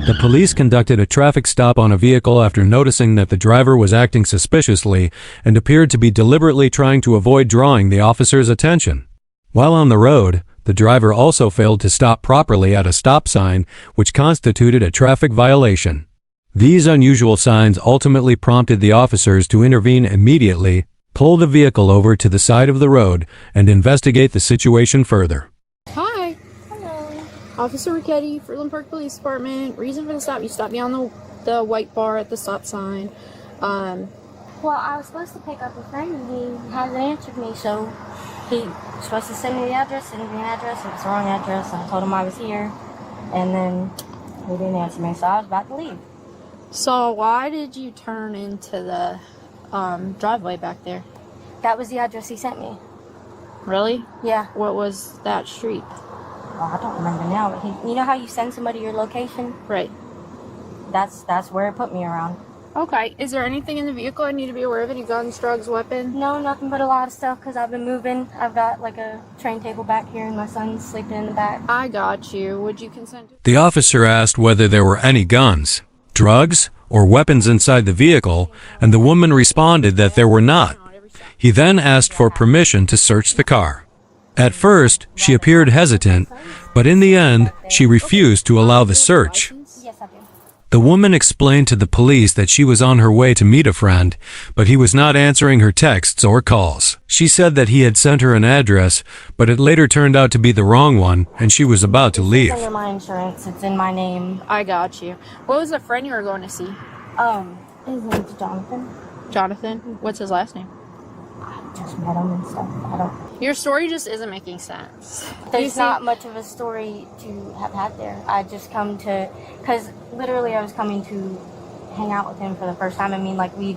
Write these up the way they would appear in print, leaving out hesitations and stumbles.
The police conducted a traffic stop on a vehicle after noticing that the driver was acting suspiciously and appeared to be deliberately trying to avoid drawing the officer's attention. While on the road, the driver also failed to stop properly at a stop sign, which constituted a traffic violation. These unusual signs ultimately prompted the officers to intervene immediately, pull the vehicle over to the side of the road, and investigate the situation further. Hi. Hello. Officer Ricchetti, Fruitland Park Police Department. Reason for the stop, you stopped me on the white bar at the stop sign. Well, I was supposed to pick up a friend and he hasn't answered me, so he was supposed to send me the address, send me an address, it was the wrong address, and I told him I was here, and then he didn't answer me, so I was about to leave. So why did you turn into the driveway back there? That was the address he sent me. Really? Yeah. What was that street? Well, I don't remember now, but you know how you send somebody your location? Right. That's where it put me around. Okay. Is there anything in the vehicle I need to be aware of? Any guns, drugs, weapons? No, nothing but a lot of stuff, because I've been moving. I've got like a train table back here, and my son's sleeping in the back. I got you. Would you consent to... The officer asked whether there were any guns, drugs, or weapons inside the vehicle, and the woman responded that there were not. He then asked for permission to search the car. At first, she appeared hesitant, but in the end, she refused to allow the search. Yes, I do. The woman explained to the police that she was on her way to meet a friend, but he was not answering her texts or calls. She said that he had sent her an address, but it later turned out to be the wrong one, and she was about to leave. It's under my insurance. It's in my name. I got you. What was the friend you were going to see? His name's Jonathan. Jonathan? What's his last name? I just met him and stuff. I don't... Your story just isn't making sense. There's not much of a story to have had there. I just come to... Because literally I was coming to hang out with him for the first time. I mean, like, we'd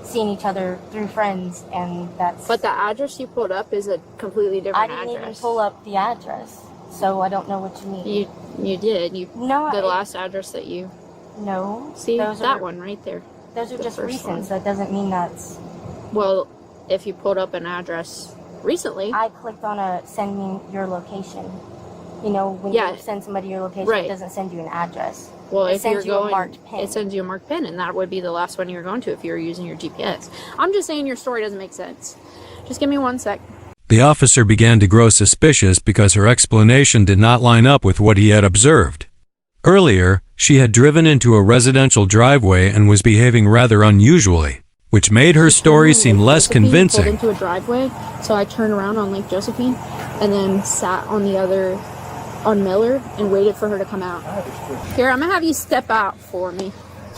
seen each other through friends, and that's... But the address you pulled up is a completely different I address. didn't even pull up the address, so I don't know what you mean. You did. No, the last address that you... No. See, that one right there. Those are The just first recent, one. so that doesn't mean that's... Well, if you pulled up an address recently... I clicked on a send me your location. You know, when Yeah. you send somebody your location, Right. it doesn't send you an address. Well, It if you're sends you a going, marked pin. it sends you a marked pin, and that would be the last one you're going to if you were using your GPS. I'm just saying your story doesn't make sense. Just give me 1 sec. The officer began to grow suspicious because her explanation did not line up with what he had observed. Earlier, she had driven into a residential driveway and was behaving rather unusually, which made her story seem less Josephine convincing. Pulled into a driveway, so I turned around on Lake Josephine, and then sat on Miller, and waited for her to come out. Here, I'm gonna have you step out for me.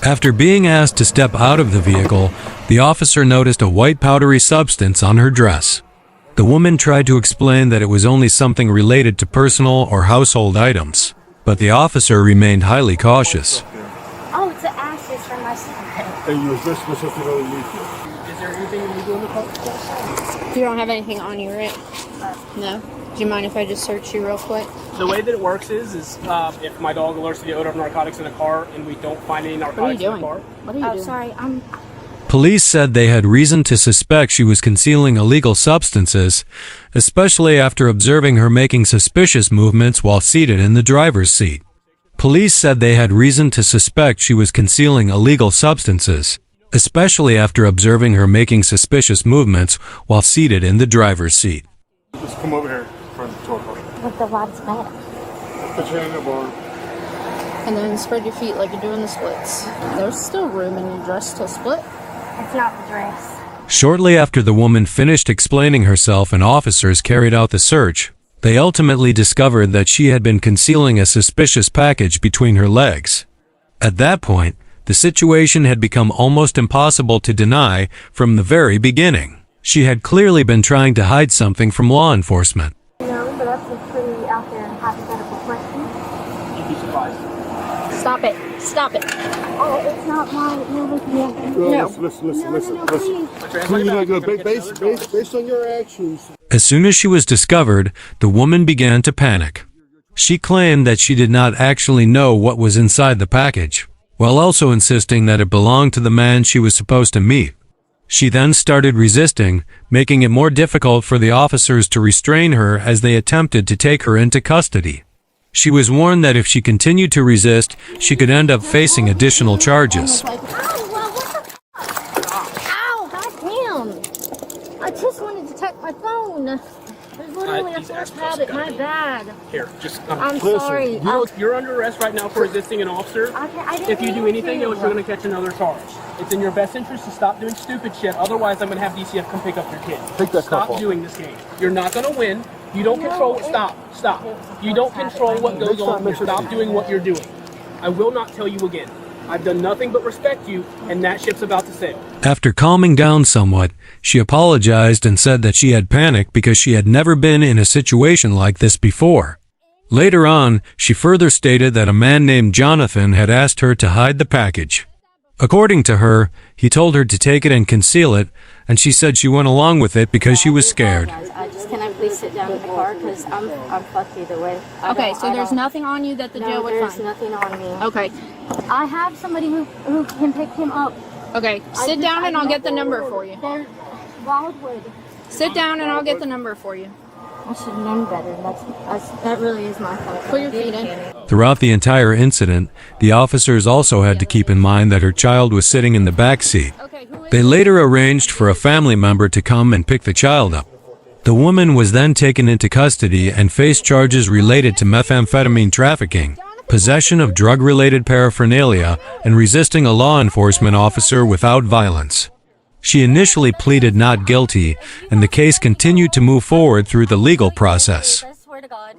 After being asked to step out of the vehicle, the officer noticed a white powdery substance on her dress. The woman tried to explain that it was only something related to personal or household items, but the officer remained highly cautious. Oh, it's the ashes from my cigarette. And you was just supposed to go to leave. Is there anything illegal in the car? You don't have anything on you, right? No? Do you mind if I just search you real quick? The way that it works is if my dog alerts to the odor of narcotics in the car and we don't find any narcotics in the car. What are you Oh, doing? sorry, Police said they had reason to suspect she was concealing illegal substances, especially after observing her making suspicious movements while seated in the driver's seat. Police said they had reason to suspect she was concealing illegal substances, especially after observing her making suspicious movements while seated in the driver's seat. Just come over here for the tour car. with the what's back. Put your hand in the bar. And then spread your feet like you're doing the splits. There's still room in your dress to split. It's not the dress. Shortly after the woman finished explaining herself and officers carried out the search, they ultimately discovered that she had been concealing a suspicious package between her legs. At that point, the situation had become almost impossible to deny from the very beginning. She had clearly been trying to hide something from law enforcement. No, but that's a pretty out there hypothetical question. You'd be surprised. Stop it. Stop it. Oh, it's not mine. No, Listen. Please, based on your actions. As soon as she was discovered, the woman began to panic. She claimed that she did not actually know what was inside the package, while also insisting that it belonged to the man she was supposed to meet. She then started resisting, making it more difficult for the officers to restrain her as they attempted to take her into custody. She was warned that if she continued to resist, she could end up facing additional charges. Like, ow, well, what the Ow, goddamn. I just wanted to check my phone. There's literally a force habit, my bad. Here, just I'm sorry. You're under arrest right now for resisting an officer. I didn't If you do mean anything to. else, you're going to catch another charge. It's in your best interest to stop doing stupid shit. Otherwise, I'm going to have DCF come pick up your kid. Take that cup Stop off. doing this game. You're not going to win. You don't No, control. it- Stop. You don't control what goes on here. Stop doing what you're doing. I will not tell you again. I've done nothing but respect you, and that ship's about to sail. After calming down somewhat, she apologized and said that she had panicked because she had never been in a situation like this before. Later on, she further stated that a man named Jonathan had asked her to hide the package. According to her, he told her to take it and conceal it, and she said she went along with it because she was scared. Can I please sit down in the car? Because I'm fucked either way. Okay, so there's nothing on you that the jail would there's find? nothing on me. Okay. I have somebody who can pick him up. Okay, sit down and I'll get the number for you. They're Wildwood. Sit down and I'll get the number for you. I should have known better. That really is my fault. Put your feet in. Throughout the entire incident, the officers also had to keep in mind that her child was sitting in the back seat. Okay, who is They later arranged for a family member to come and pick the child up. The woman was then taken into custody and faced charges related to methamphetamine trafficking, possession of drug-related paraphernalia, and resisting a law enforcement officer without violence. She initially pleaded not guilty, and the case continued to move forward through the legal process. I swear to God.